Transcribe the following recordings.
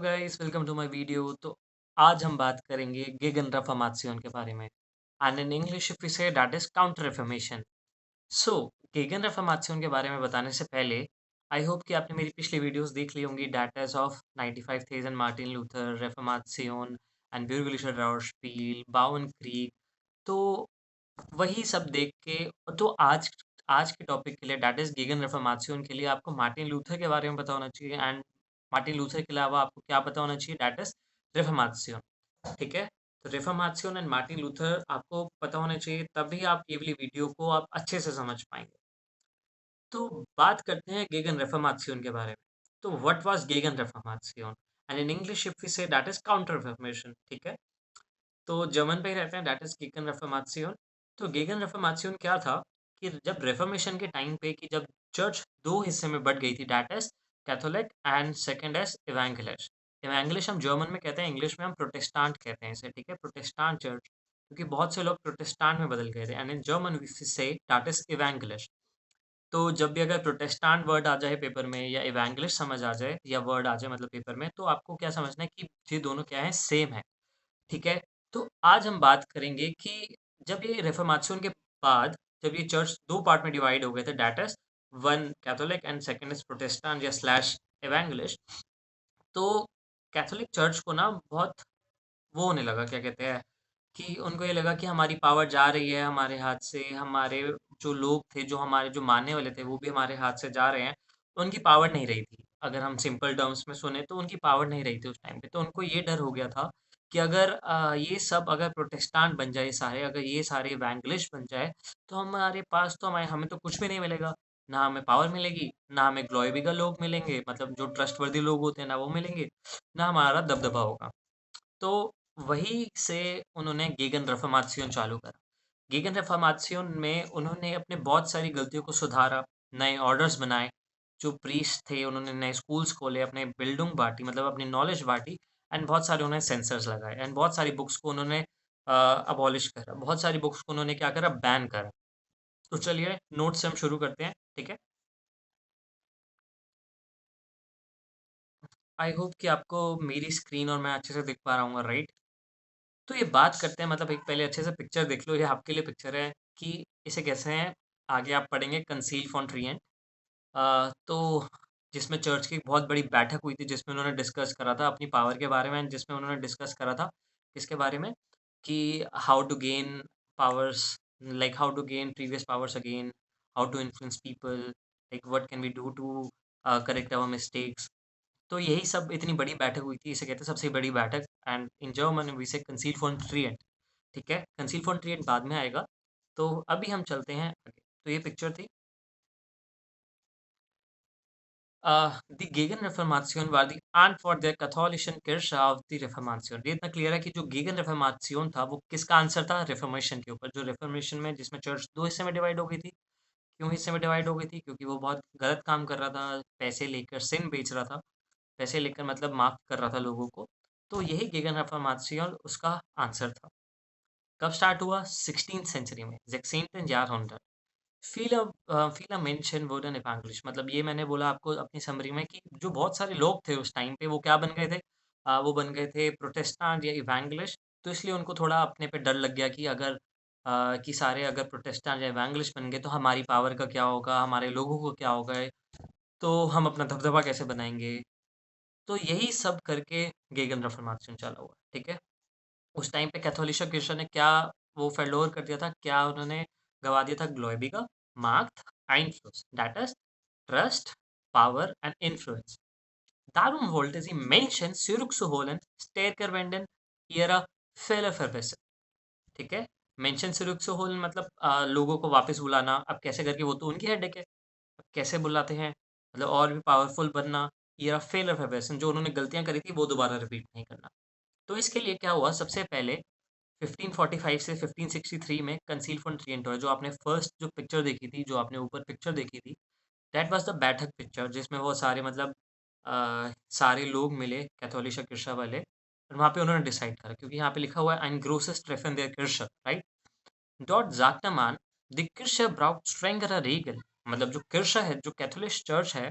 Guys welcome to my video. तो आज हम बात करेंगे गेगन रेफर्मेशन के बारे में and in English if we say that is counter reformation. So गेगन रेफर्मेशन के बारे में बताने से पहले आई होप कि आपने मेरी पिछली वीडियोस देख ली होंगी। दैट इज ऑफ 95 थेज़न मार्टिन लूथर रेफर्मेशन एंड ब्यूरगेलिशर राउरस्पील बाउन क्रीक। तो वही सब देख के तो आज आज के टॉपिक के लिए दैट इज गीगन रिफॉर्मेशन के लिए आपको मार्टिन लूथर के बारे में पता होना चाहिए एंड मार्टिन लूथर के अलावा आपको क्या पता होना चाहिए दैट इज रिफॉर्मेशन। ठीक है। तो रिफॉर्मेशन एंड मार्टिन लूथर आपको पता होना चाहिए, तभी आप ये वाली वीडियो को आप अच्छे से समझ पाएंगे। तो बात करते हैं गेगन रिफॉर्मेशन के बारे में। तो व्हाट वाज गेगन reformation and in English if we say that is counter reformation. ठीक है। तो जर्मन पे ही रहते हैं दैट इज गेगन रेफर्मेशन। तो गेगन रेफर्मेशन क्या था कि जब रेफर्मेशन के टाइम पे कि जब चर्च दो हिस्से में बट गई थी that is Catholic and second is इवेंगलिश। इवेंगलिश हम जर्मन में कहते हैं, इंग्लिश में हम प्रोटेस्टेंट कहते हैं इसे। ठीक है, प्रोटेस्टेंट चर्च, क्योंकि बहुत से लोग प्रोटेस्टेंट में बदल गए थे and in German we say that is इवेंगलिश। तो जब भी अगर प्रोटेस्टेंट वर्ड आ जाए पेपर में या इवेंगलिश समझ आ जाए या वर्ड आ जाए मतलब पेपर में, तो आपको क्या समझना है कि ये दोनों क्या है, सेम है। ठीक है। तो आज हम बात करेंगे कि जब ये रिफॉर्मेशन के बाद जब ये चर्च दो पार्ट में डिवाइड हो गए थे that is one Catholic and second is Protestant या स्लैश एवेंगलिश। तो कैथोलिक चर्च को ना बहुत वो होने लगा, क्या कहते हैं, कि उनको ये लगा कि हमारी पावर जा रही है हमारे हाथ से, हमारे जो लोग थे, जो हमारे जो मानने वाले थे, वो भी हमारे हाथ से जा रहे हैं। तो उनकी पावर नहीं रही थी। अगर हम सिंपल टर्म्स में सुने तो उनकी पावर नहीं रही थी उस टाइम पे। तो उनको ये डर हो गया था कि अगर ये सब अगर प्रोटेस्टेंट बन जाए सारे, अगर ये सारे इवेंगलिस्ट बन जाए, तो हमारे पास तो हमें हमें तो कुछ भी नहीं मिलेगा। ना हमें पावर मिलेगी, ना हमें ग्लोइबिगल लोग मिलेंगे, मतलब जो ट्रस्टवर्दी लोग होते हैं ना वो मिलेंगे, ना हमारा दबदबा होगा। तो वहीं से उन्होंने गेगन रिफॉर्मेशन चालू करा। गेगन रिफॉर्मेशन में उन्होंने अपने बहुत सारी गलतियों को सुधारा, नए ऑर्डर्स बनाए, जो प्रीस्ट थे उन्होंने नए स्कूल्स खोले, अपने बिल्डिंग बाँटी, मतलब अपनी नॉलेज बाँटी एंड बहुत सारे उन्होंने सेंसर्स लगाए एंड बहुत सारी बुक्स को उन्होंने अबॉलिश करा, बहुत सारी बुक्स को उन्होंने क्या करा, बैन करा। तो चलिए नोट्स से हम शुरू करते हैं। ठीक है। आई होप कि आपको मेरी स्क्रीन और मैं अच्छे से दिख पा रहा हूँ, राइट? तो ये बात करते हैं, मतलब एक पहले अच्छे से पिक्चर देख लो, ये आपके लिए पिक्चर है कि इसे कैसे हैं। आगे आप पढ़ेंगे कंसील फॉन ट्रिएंट। तो जिसमें चर्च की एक बहुत बड़ी बैठक हुई थी, जिसमें उन्होंने डिस्कस करा था अपनी पावर के बारे में, जिसमें उन्होंने डिस्कस करा था किसके बारे में, कि how to gain powers, like how to gain previous powers again, how to influence people, like what can we do to correct our mistakes. तो यही सब इतनी बड़ी बैठक हुई थी, इसे कहते हैं सबसे बड़ी बैठक एंड इन जर्मन वी से कंसील फॉन ट्रिएंट। ठीक है, कंसील फॉन ट्रिएंट बाद में आएगा। तो अभी हम चलते हैं आगे। तो ये पिक्चर थी। दी गेगन reformation war the and for der katholischen Kirche of the Reformation। ये इतना क्लियर है कि जो गेगन रिफॉर्मेशन था वो किसका आंसर था, रिफॉर्मेशन के ऊपर। जो रिफॉर्मेशन में जिसमें चर्च दो हिस्से में डिवाइड हो गई थी। क्यों हिस्से में डिवाइड हो गई थी? क्योंकि वो बहुत गलत काम कर रहा था, पैसे लेकर सिन बेच रहा था, पैसे लेकर मतलब माफ कर रहा था लोगों को। तो यही गेगन रिफॉर्मेशन उसका आंसर था। कब स्टार्ट हुआ? 16th सेंचुरी में, 16th Jahrhundert। फ़िला मेंशन वुडन एवांगलिस्ट, मतलब ये मैंने बोला आपको अपनी समरी में कि जो बहुत सारे लोग थे उस टाइम पे वो क्या बन गए थे, वो बन गए थे प्रोटेस्टेंट या इवेंगलिस्ट। तो इसलिए उनको थोड़ा अपने पे डर लग गया कि अगर कि सारे अगर प्रोटेस्टेंट या इवेंगलिस्ट बन गए तो हमारी पावर का क्या होगा, हमारे लोगों को क्या होगा, तो हम अपना दबदबा कैसे बनाएँगे? तो यही सब करके गेगन रिफॉर्मेशन चला हुआ। ठीक है? उस टाइम पे कैथोलिक गिरजा ने क्या वो फेल्योर कर दिया था, क्या उन्होंने गवा दिया था? ग्läubiger, Macht, Einfluss, that is Trust, Power and Influence. Darum wollte sie Menschen zurückzuholen, stärker wenden, ihrer Fehler verbessern। ठीक है? मेंशन zurückzuholen मतलब लोगों को वापस बुलाना। अब कैसे करके, वो तो उनकी हेडेक है। अब कैसे बुलाते हैं? मतलब और भी पावरफुल बनना, ihrer Fehler verbessern, जो उन्होंने गलतियाँ करी थी वो दोबारा रिपीट नहीं करना। तो इसके लिए क्या हुआ, सबसे पहले 1545 से 1563 में कंसील फॉन ट्रिएंट हुआ। जो आपने फर्स्ट जो पिक्चर देखी थी, जो आपने ऊपर पिक्चर देखी थी, दैट वाज़ द बैठक पिक्चर, जिसमें वो सारे मतलब सारे लोग मिले कैथोलिक किर्शा वाले, और वहाँ पे उन्होंने डिसाइड करा, क्योंकि यहाँ पे लिखा हुआ है ein großes Treffen der Kirche, right? Dort sagte man, die Kirche braucht strengere Regeln। मतलब जो किर्शा है, जो कैथोलिक चर्च है,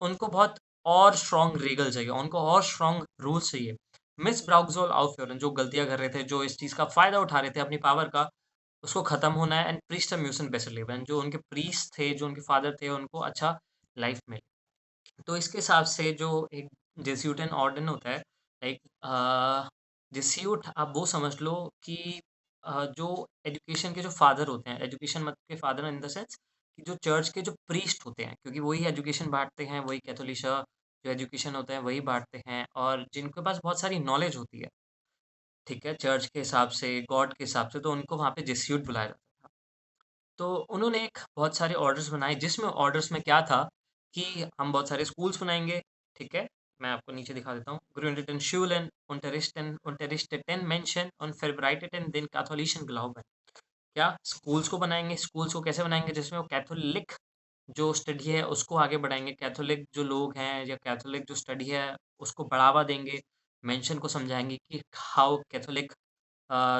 उनको बहुत और स्ट्रॉन्ग रीगल चाहिए, उनको और स्ट्रॉन्ग रूल्स चाहिए। मिस ब्राउज़ेल आउफ़्योरन जो गलतियाँ कर रहे थे, जो इस चीज़ का फ़ायदा उठा रहे थे अपनी पावर का, उसको खत्म होना है एंड प्रीस्ट म्यूसन बेसिलियन जो उनके प्रीस्ट थे, जो उनके फादर थे, उनको अच्छा लाइफ मिले। तो इसके हिसाब से जो एक जेस्यूट ऑर्डन होता है, लाइक जेस्यूट आप वो समझ लो कि जो एजुकेशन के जो फादर होते हैं, एजुकेशन मत के फादर इन द सेंस कि जो चर्च के जो प्रीस्ट होते हैं, क्योंकि वही एजुकेशन बाँटते हैं, वही कैथोलिशा जो एजुकेशन होता है वही बाँटते हैं और जिनके पास बहुत सारी नॉलेज होती है, ठीक है? चर्च के हिसाब से, गॉड के हिसाब से, तो उनको वहाँ पे जेस्यूट बुलाया जाता था। तो उन्होंने एक बहुत सारे ऑर्डर्स बनाए जिसमें ऑर्डर्स में क्या था कि हम बहुत सारे स्कूल्स बनाएँगे, ठीक है? मैं आपको नीचे दिखा देता हूँ। Gründeten Schulen, unterrichteten Menschen und verbreiteten den katholischen Glauben। क्या? स्कूल्स को बनाएँगे, स्कूल्स को कैसे बनाएँगे? जिसमें वो कैथोलिक जो स्टडी है उसको आगे बढ़ाएँगे, कैथोलिक जो लोग हैं या कैथोलिक जो स्टडी है उसको बढ़ावा देंगे, मेंशन को समझाएँगे कि हाउ कैथोलिक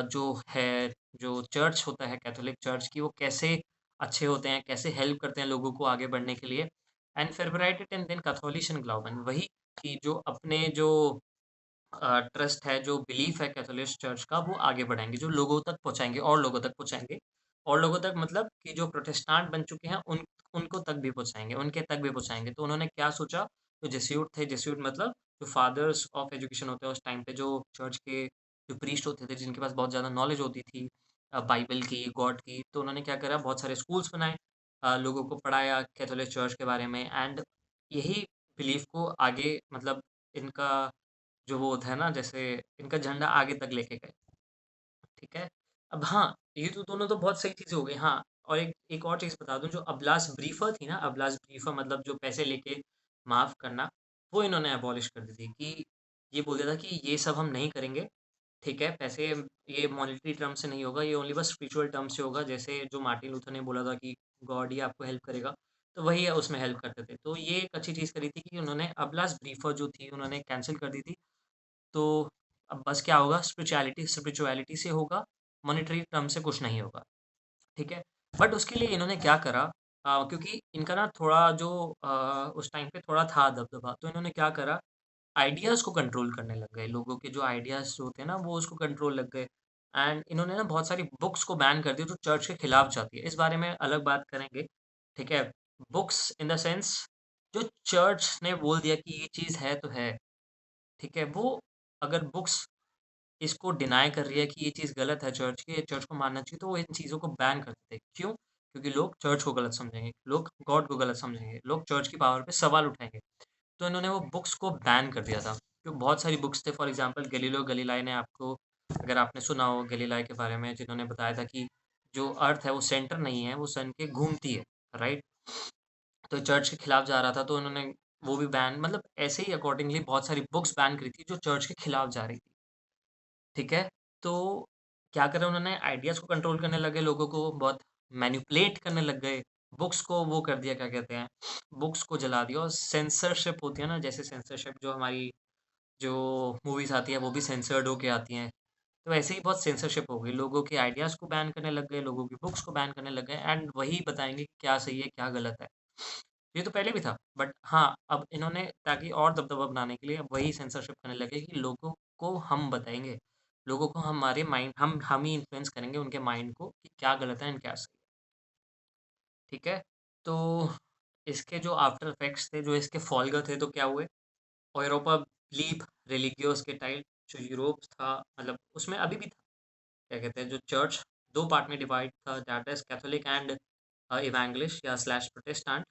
जो है, जो चर्च होता है कैथोलिक चर्च की वो कैसे अच्छे होते हैं, कैसे हेल्प करते हैं लोगों को आगे बढ़ने के लिए एंड फेवराइटेड एंड देन कैथोलिशन ग्लाउबन वही कि जो अपने जो ट्रस्ट है, जो बिलीफ है कैथोलिक चर्च का वो आगे बढ़ाएँगे, जो लोगों तक पहुँचाएँगे और लोगों तक पहुँचाएँगे। और लोगों तक मतलब कि जो प्रोटेस्टेंट बन चुके हैं उनको तक भी पहुँचाएँगे, उनके तक भी पहुँचाएँगे। तो उन्होंने क्या सोचा, जो जेsuit थे, जेsuit मतलब जो फादर्स ऑफ एजुकेशन होते हैं उस टाइम पे जो चर्च के जो प्रीस्ट होते थे, जिनके पास बहुत ज़्यादा नॉलेज होती थी बाइबल की, गॉड की, तो उन्होंने क्या करा बहुत सारे स्कूल्स बनाए, लोगों को पढ़ाया कैथोलिक चर्च के बारे में एंड यही बिलीफ को आगे मतलब इनका जो वो होता है ना जैसे इनका झंडा आगे तक लेके गए, ठीक है? अब हाँ, ये तो दोनों तो बहुत सही चीज़ें हो गई। हाँ, और एक और चीज़ बता दूँ जो अबलास ब्रीफर थी ना, अबलास ब्रीफर मतलब जो पैसे लेके माफ़ करना, वो इन्होंने अबॉलिश कर दी थी कि ये बोल दिया था कि ये सब हम नहीं करेंगे, ठीक है? पैसे ये मॉनेटरी टर्म से नहीं होगा, ये ओनली बस स्पिरिचुअल टर्म से होगा। जैसे जो मार्टिन लूथर ने बोला था कि गॉड ही आपको हेल्प करेगा, तो वही है उसमें हेल्प करते थे। तो ये एक अच्छी चीज़ करी थी कि उन्होंने अबलास ब्रीफर जो थी उन्होंने कैंसल कर दी थी। तो अब बस क्या होगा स्पिरिचुअलिटी स्पिरिचुअलिटी से होगा, मॉनेटरी टर्म से कुछ नहीं होगा, ठीक है? बट उसके लिए इन्होंने क्या करा क्योंकि इनका ना थोड़ा जो उस टाइम पे थोड़ा था दबदबा, तो इन्होंने क्या करा आइडियाज़ को कंट्रोल करने लग गए। लोगों के जो आइडियाज़ होते हैं ना वो उसको कंट्रोल लग गए एंड इन्होंने ना बहुत सारी बुक्स को बैन कर दिया जो चर्च के खिलाफ जाती है। इस बारे में अलग बात करेंगे, ठीक है? बुक्स इन द सेंस जो चर्च ने बोल दिया कि ये चीज़ है तो है, ठीक है? वो अगर बुक्स इसको डिनाई कर रही है कि ये चीज़ गलत है चर्च की, चर्च को मानना चाहिए, तो वो इन चीज़ों को बैन कर देते हैं। क्यों? क्योंकि लोग चर्च को गलत समझेंगे, लोग गॉड को गलत समझेंगे, लोग चर्च की पावर पे सवाल उठाएँगे। तो इन्होंने वो बुक्स को बैन कर दिया था। तो बहुत सारी बुक्स थे फॉर एग्ज़ाम्पल गैलीलियो गैलीलाई ने आपको अगर आपने सुना हो गैलीलाई के बारे में जिन्होंने बताया था कि जो अर्थ है वो सेंटर नहीं है, वो सन के घूमती है, राइट? तो चर्च के खिलाफ जा रहा था तो उन्होंने वो भी बैन मतलब ऐसे ही अकॉर्डिंगली बहुत सारी बुक्स बैन करी थी जो चर्च के खिलाफ जा रही थी। ठीक है? तो क्या करा उन्होंने आइडियाज़ को कंट्रोल करने लगे, लोगों को बहुत मैनिपुलेट करने लग गए। बुक्स को वो कर दिया क्या कहते हैं, बुक्स को जला दिया और सेंसरशिप होती है ना, जैसे सेंसरशिप जो हमारी जो मूवीज़ आती है वो भी सेंसर्ड होके आती हैं। तो ऐसे ही बहुत सेंसरशिप हो गई। लोगों के आइडियाज़ को बैन करने लग गए, लोगों की बुक्स को बैन करने लग गए एंड वही बताएँगे कि क्या सही है, क्या गलत है। ये तो पहले भी था, बट हाँ, अब इन्होंने ताकि और दबदबा बनाने के लिए अब वही सेंसरशिप करने लगे कि लोगों को हम बताएँगे। लोगों को हमारे माइंड हम ही इन्फ्लुएंस करेंगे उनके माइंड को कि क्या गलत है एंड क्या सही है, ठीक है? तो इसके जो आफ्टर इफेक्ट्स थे, जो इसके फॉलगर थे तो क्या हुए? यूरोपा बिलीव रिलीजियोस के टाइप जो यूरोप था मतलब उसमें अभी भी था, क्या कहते हैं जो चर्च 2 पार्ट में डिवाइड था दैट इज़ कैथोलिक एंड इवेंगलिश या स्लैश प्रोटेस्टेंट।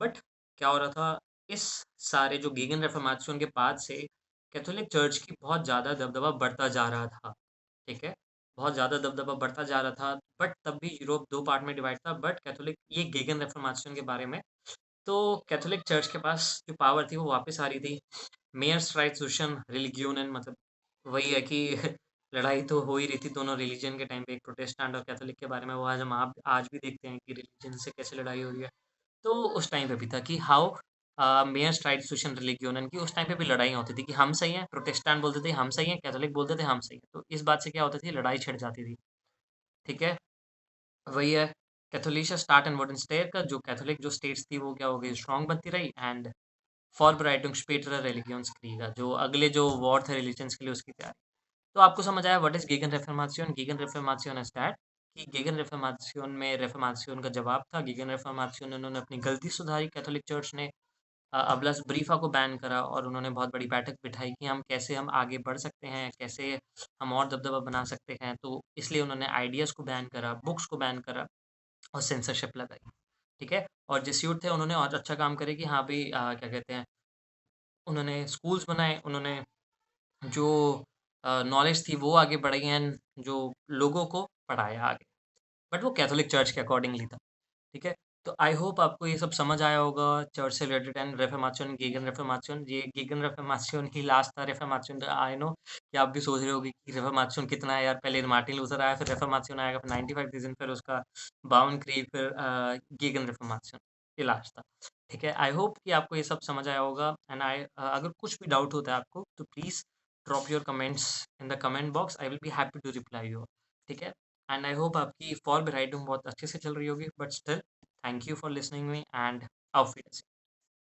बट क्या हो रहा था इस सारे जो गीगन रिफॉर्मेशन के बाद से कैथोलिक चर्च की बहुत ज़्यादा दबदबा बढ़ता जा रहा था, ठीक है? बहुत ज़्यादा दबदबा बढ़ता जा रहा था बट तब भी यूरोप 2 पार्ट में डिवाइड था बट कैथोलिक ये गीगन रिफॉर्मेशन के बारे में तो कैथोलिक चर्च के पास जो पावर थी वो वापस आ रही थी। मेयर्स राइट्स रिलीगियोनन मतलब वही है कि लड़ाई तो हो ही रही थी दोनों रिलीजन के टाइम पे, एक प्रोटेस्टेंट और कैथोलिक के बारे में, वो आज हम आप आज भी देखते हैं कि रिलीजन से कैसे लड़ाई हो रही है। तो उस टाइम पे भी था कि हाउ मेयर्स राइट्स रिलीगियोनन की उस टाइम पे भी लड़ाइयाँ होती थी कि हम सही हैं, प्रोटेस्टेंट बोलते थे हम सही हैं, कैथोलिक बोलते थे हम सही हैं। तो इस बात से क्या होती थी लड़ाई छिड़ जाती थी, ठीक है? वही है कैथोलिसिया स्टार्ट एंड मॉडर्न स्टेट का जो कैथोलिक जो स्टेट्स थी वो क्या हो गई स्ट्रॉन्ग बनती रही एंड Vorbereitung späterer Religionskriege, जो अगले जो वॉर थे रिलीजन्स के लिए उसकी तैयारी। तो आपको समझ आया व्हाट इज़ गेगन रिफॉर्मेशन? गेगन रिफॉर्मेशन इज़ दैट कि गेगन रिफॉर्मेशन में रिफॉर्मेशन का जवाब था। गेगन रिफॉर्मेशन में उन्होंने अपनी गलती सुधारी, कैथोलिक चर्च ने अबलस ब्रीफा को बैन करा और उन्होंने बहुत बड़ी बैठक बिठाई कि हम आगे बढ़ सकते हैं, कैसे हम और दबदबा बना सकते हैं। तो इसलिए उन्होंने आइडियाज़ को बैन करा, बुक्स को बैन करा और सेंसरशिप लगाई, ठीक है? और जेस्यूट थे उन्होंने और अच्छा काम करे कि हाँ भई क्या कहते हैं, उन्होंने स्कूल्स बनाए, उन्होंने जो नॉलेज थी वो आगे बढ़ाई एंड जो लोगों को पढ़ाया आगे। बट वो कैथोलिक चर्च के अकॉर्डिंगली था। ठीक है? तो आई होप आपको ये सब समझ आया होगा चर्च से रिलेटेड एंड रिफॉर्मेशन, गेगन रिफॉर्मेशन। ये गेगन रिफॉर्मेशन ही लास्ट था रिफॉर्मेशन का। आई नो कि आप भी सोच रहे होगे कि रिफॉर्मेशन कितना है यार, पहले मार्टिन लूथर आया, फिर रिफॉर्मेशन आएगा, फिर 95 रीज़न, फिर उसका बाउन क्रीग, फिर गेगन रिफॉर्मेशन, ये लास्ट था। ठीक है? आई होप कि आपको ये सब समझ आया होगा एंड अगर कुछ भी डाउट होता है आपको तो please drop your comments in the comment box, I will be happy to reply you. ठीक है? एंड आई होप आपकी फॉर राइटिंग बहुत अच्छे से चल रही होगी, but still thank you for listening me and auf Wiedersehen.